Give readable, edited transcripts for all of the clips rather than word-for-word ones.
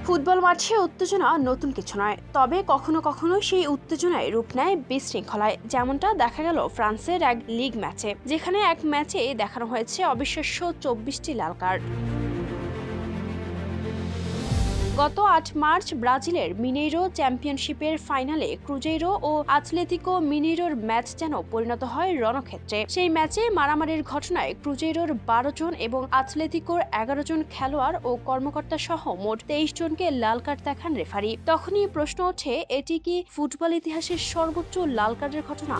Football মাঠে উত্তেজনা নতুন কিছু নয়, তবে কখনো কখনো সেই উত্তেজনায় রূপ নেয় বিশৃঙ্খলায়। যেমনটা দেখা গেল ফ্রান্সের এক লিগ ম্যাচে, যেখানে এক ম্যাচে দেখানো হয়েছে অবিশ্বাস্য 24টি লাল কার্ড। গত ৮ মার্চ ব্রাজিলের মিনেইরো চ্যাম্পিয়নশিপের ফাইনালে ক্রুজেইরো ও আতলেতিকো মিনেইরোর ম্যাচ যেন পরিণত হয় রণক্ষেত্রে। সেই ম্যাচে মারামারির ঘটনায় ক্রুজেইরোর ১২ জন এবং আতলেতিকোর ১১ জন খেলোয়াড় ও কর্মকর্তা সহ মোট ২৩ জনকে লাল কার্ড দেখান রেফারি। তখনই প্রশ্ন ওঠে, এটি কি ফুটবল ইতিহাসের সর্বোচ্চ লাল কার্ডের ঘটনা?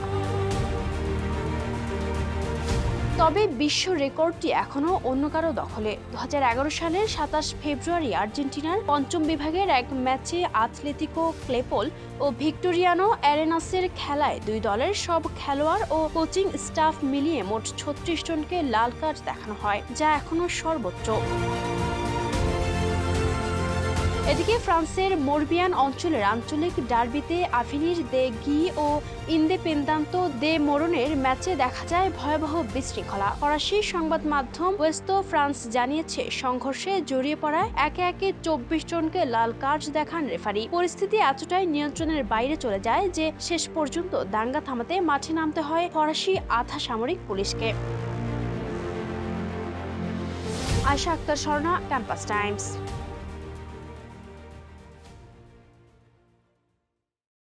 তবে বিশ্ব রেকর্ডটি এখনও অন্য কারো দখলে। ২০১১ সালের ২৭ ফেব্রুয়ারি আর্জেন্টিনার পঞ্চম বিভাগের এক ম্যাচে আতলেতিকো ক্লেপোল ও ভিক্টোরিয়ানো অ্যারেনাসের খেলায় দুই দলের সব খেলোয়াড় ও কোচিং স্টাফ মিলিয়ে মোট ৩৬ জনকে লাল কার্ড দেখানো হয়, যা এখনও সর্বোচ্চ। এদিকে ফ্রান্সের মোরবিয়ান অঞ্চলের আঞ্চলিক ডার্বিতে আভিনির দে গি ও ইন্দেপেন্দান্তো দে মোরনের ম্যাচে দেখা যায় ভয়াবহ বিশৃঙ্খলা। ফরাসি সংবাদ মাধ্যম ওয়েস্তো ফ্রান্স জানিয়েছে, সংঘর্ষে জড়িয়ে পড়ায় একে একে ২৪ জনকে লাল কার্ড দেখান রেফারি। পরিস্থিতি এতটাই নিয়ন্ত্রণের বাইরে চলে যায় যে শেষ পর্যন্ত দাঙ্গা থামাতে মাঠে নামতে হয় ফরাসি আধা সামরিক পুলিশকে। Ayesha Akter Swarna, Campus Times.